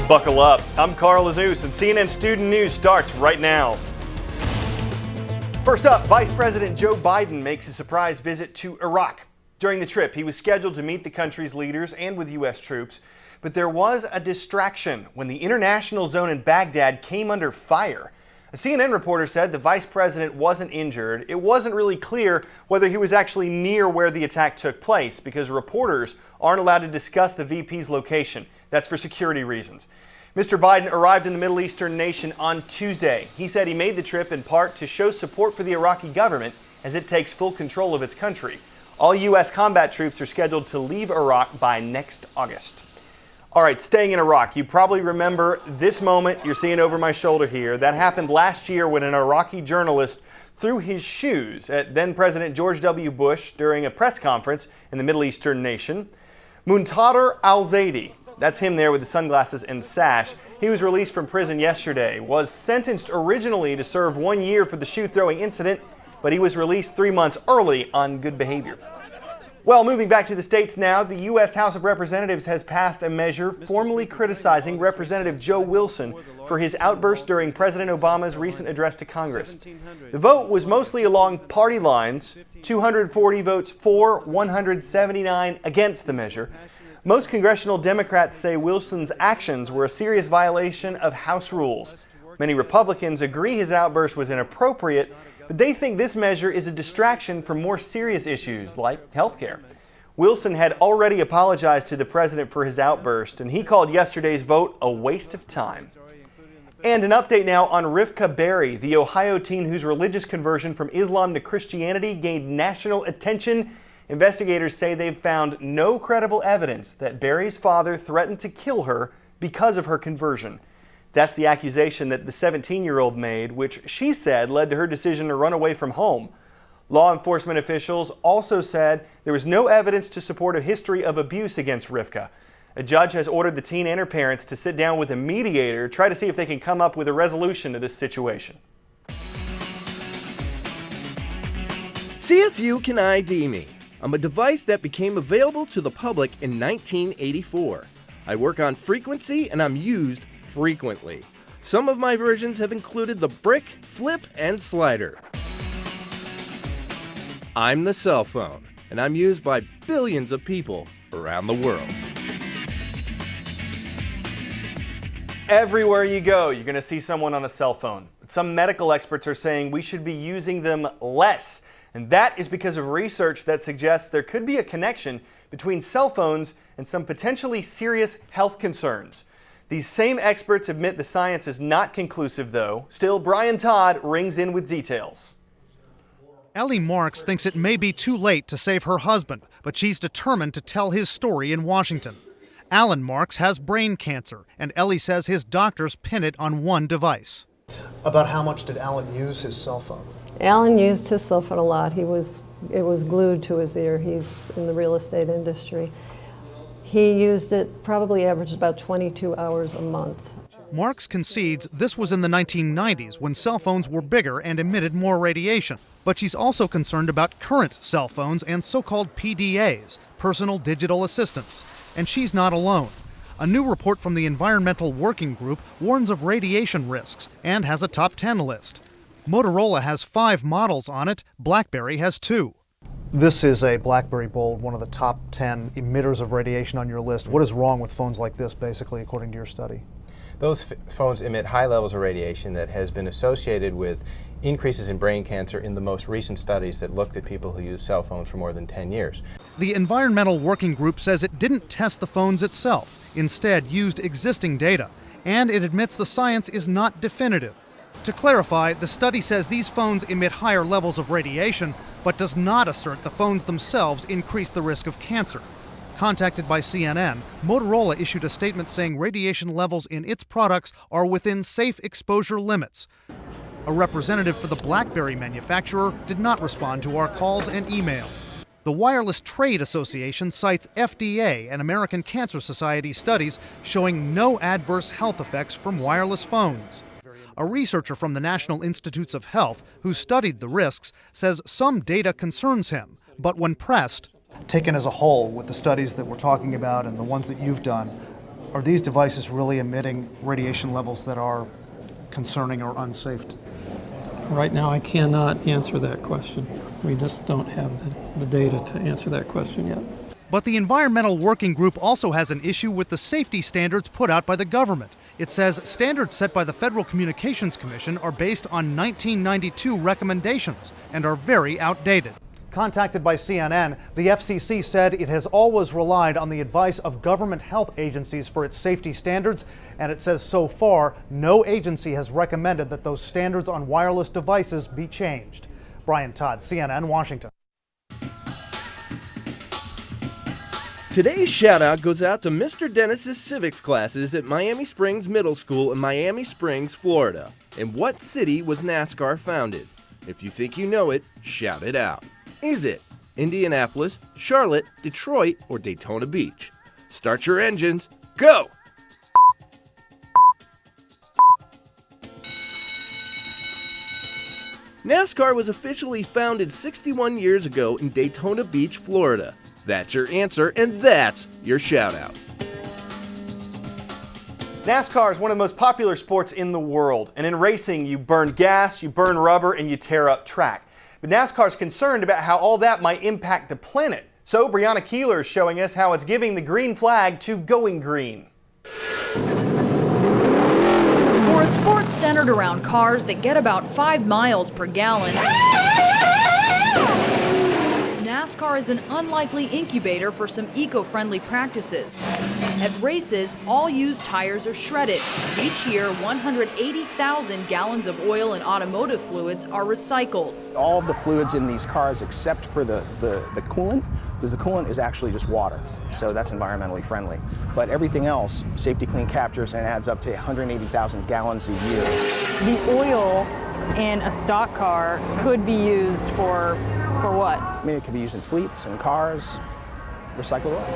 Buckle up. I'm Carl Azus, and CNN Student News starts right now. First up, Vice President Joe Biden makes a surprise visit to Iraq. During the trip, he was scheduled to meet the country's leaders and with U.S. troops, but there was a distraction when the international zone in Baghdad came under fire. A CNN reporter said the vice president wasn't injured. It wasn't really clear whether he was actually near where the attack took place because reporters aren't allowed to discuss the VP's location. That's for security reasons. Mr. Biden arrived in the Middle Eastern nation on Tuesday. He said he made the trip in part to show support for the Iraqi government as it takes full control of its country. All U.S. combat troops are scheduled to leave Iraq by next August. All right, staying in Iraq, you probably remember this moment you're seeing over my shoulder here. That happened last year when an Iraqi journalist threw his shoes at then-President George W. Bush during a press conference in the Middle Eastern nation. Muntader al-Zaidi, that's him there with the sunglasses and sash, he was released from prison yesterday, was sentenced originally to serve 1 year for the shoe-throwing incident, but he was released 3 months early on good behavior. Well, moving back to the states now, the U.S. House of Representatives has passed a measure formally criticizing Representative Joe Wilson for his outburst during President Obama's recent address to Congress. The vote was mostly along party lines, 240 votes for, 179 against the measure. Most congressional Democrats say Wilson's actions were a serious violation of House rules. Many Republicans agree his outburst was inappropriate, but they think this measure is a distraction from more serious issues like health care. Wilson had already apologized to the president for his outburst, and he called yesterday's vote a waste of time. And an update now on Rivka Berry, the Ohio teen whose religious conversion from Islam to Christianity gained national attention. Investigators say they've found no credible evidence that Berry's father threatened to kill her because of her conversion. That's the accusation that the 17-year-old made, which she said led to her decision to run away from home. Law enforcement officials also said there was no evidence to support a history of abuse against Rivka. A judge has ordered the teen and her parents to sit down with a mediator, try to see if they can come up with a resolution to this situation. See if you can ID me. I'm a device that became available to the public in 1984. I work on frequency and I'm used frequently. Some of my versions have included the brick, flip, and slider. I'm the cell phone, and I'm used by billions of people around the world. Everywhere you go, you're going to see someone on a cell phone. But some medical experts are saying we should be using them less. And that is because of research that suggests there could be a connection between cell phones and some potentially serious health concerns. These same experts admit the science is not conclusive, though. Still, Brian Todd rings in with details. Ellie Marks thinks it may be too late to save her husband, but she's determined to tell his story in Washington. Alan Marks has brain cancer, and Ellie says his doctors pin it on one device. About how much did Alan use his cell phone? Alan used his cell phone a lot. It was glued to his ear. He's in the real estate industry. He used it, probably averaged about 22 hours a month. Marks concedes this was in the 1990s when cell phones were bigger and emitted more radiation. But she's also concerned about current cell phones and so-called PDAs, personal digital assistants. And she's not alone. A new report from the Environmental Working Group warns of radiation risks and has a top 10 list. Motorola has 5 models on it, BlackBerry has 2. This is a BlackBerry Bold, one of the top 10 emitters of radiation on your list. What is wrong with phones like this, basically, according to your study? Those phones emit high levels of radiation that has been associated with increases in brain cancer in the most recent studies that looked at people who use cell phones for more than 10 years. The Environmental Working Group says it didn't test the phones itself, instead used existing data, and it admits the science is not definitive. To clarify, the study says these phones emit higher levels of radiation, but does not assert the phones themselves increase the risk of cancer. Contacted by CNN, Motorola issued a statement saying radiation levels in its products are within safe exposure limits. A representative for the BlackBerry manufacturer did not respond to our calls and emails. The Wireless Trade Association cites FDA and American Cancer Society studies showing no adverse health effects from wireless phones. A researcher from the National Institutes of Health who studied the risks says some data concerns him, but when pressed, Taken as a whole, with the studies that we're talking about and the ones that you've done, Are these devices really emitting radiation levels that are concerning or unsafe? Right now, I cannot answer that question. We just don't have the data to answer that question yet. But the Environmental Working Group also has an issue with the safety standards put out by the government. It says standards set by the Federal Communications Commission are based on 1992 recommendations and are very outdated. Contacted by CNN, the FCC said it has always relied on the advice of government health agencies for its safety standards, and it says so far no agency has recommended that those standards on wireless devices be changed. Brian Todd, CNN, Washington. Today's shout out goes out to Mr. Dennis's civics classes at Miami Springs Middle School in Miami Springs, Florida. In what city was NASCAR founded? If you think you know it, shout it out. Is it Indianapolis, Charlotte, Detroit, or Daytona Beach? Start your engines, go! NASCAR was officially founded 61 years ago in Daytona Beach, Florida. That's your answer, and that's your shout out. NASCAR is one of the most popular sports in the world, and in racing you burn gas, you burn rubber, and you tear up track. But NASCAR is concerned about how all that might impact the planet. So Brianna Keeler is showing us how it's giving the green flag to going green. For a sport centered around cars that get about 5 miles per gallon, NASCAR is an unlikely incubator for some eco-friendly practices. At races, all used tires are shredded. Each year, 180,000 gallons of oil and automotive fluids are recycled. All of the fluids in these cars, except for the coolant, because the coolant is actually just water, so that's environmentally friendly. But everything else, Safety Clean captures and adds up to 180,000 gallons a year. The oil in a stock car could be used for what? I mean, it could be used in fleets and cars, recycled oil.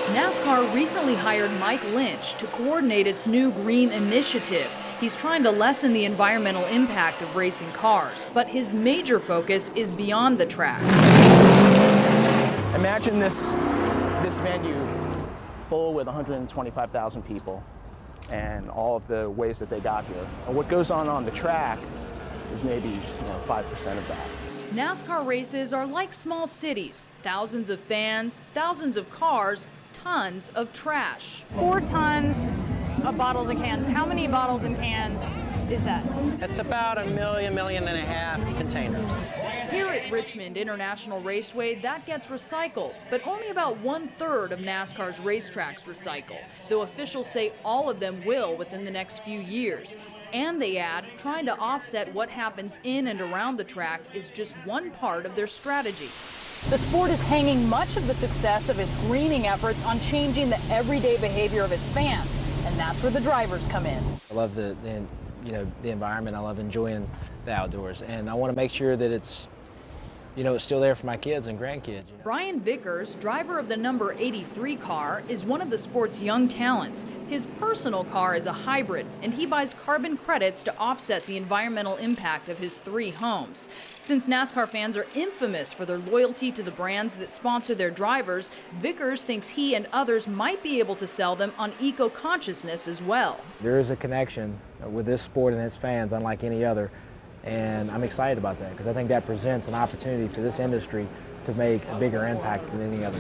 NASCAR recently hired Mike Lynch to coordinate its new green initiative. He's trying to lessen the environmental impact of racing cars, but his major focus is beyond the track. Imagine this venue full with 125,000 people and all of the ways that they got here. And what goes on the track is maybe 5% of that. NASCAR races are like small cities. Thousands of fans, thousands of cars, tons of trash. 4 tons of bottles and cans. How many bottles and cans is that? It's about 1.5 million containers. Here at Richmond International Raceway, that gets recycled, but only about 1/3 of NASCAR's racetracks recycle, though officials say all of them will within the next few years. And they add, trying to offset what happens in and around the track is just one part of their strategy. The sport is hanging much of the success of its greening efforts on changing the everyday behavior of its fans, and that's where the drivers come in. I love the environment. I love enjoying the outdoors, and I want to make sure that it's still there for my kids and grandkids. Brian Vickers, driver of the number 83 car, is one of the sport's young talents. His personal car is a hybrid, and he buys carbon credits to offset the environmental impact of his 3 homes. Since NASCAR fans are infamous for their loyalty to the brands that sponsor their drivers, Vickers thinks he and others might be able to sell them on eco-consciousness as well. There is a connection with this sport and its fans unlike any other. And I'm excited about that because I think that presents an opportunity for this industry to make a bigger impact than any other.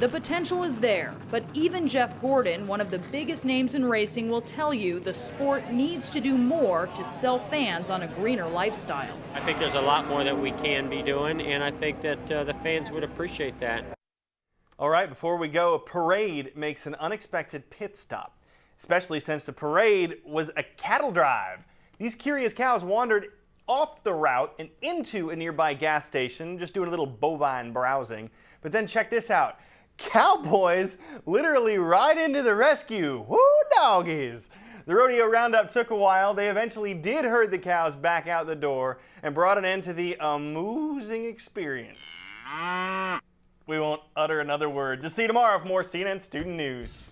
The potential is there, but even Jeff Gordon, one of the biggest names in racing, will tell you the sport needs to do more to sell fans on a greener lifestyle. I think there's a lot more that we can be doing, and I think that the fans would appreciate that. All right, before we go, a parade makes an unexpected pit stop, especially since the parade was a cattle drive. These curious cows wandered off the route and into a nearby gas station, just doing a little bovine browsing. But then check this out. Cowboys literally ride into the rescue. Woo, doggies! The rodeo roundup took a while. They eventually did herd the cows back out the door and brought an end to the amusing experience. We won't utter another word. Just see you tomorrow for more CNN Student News.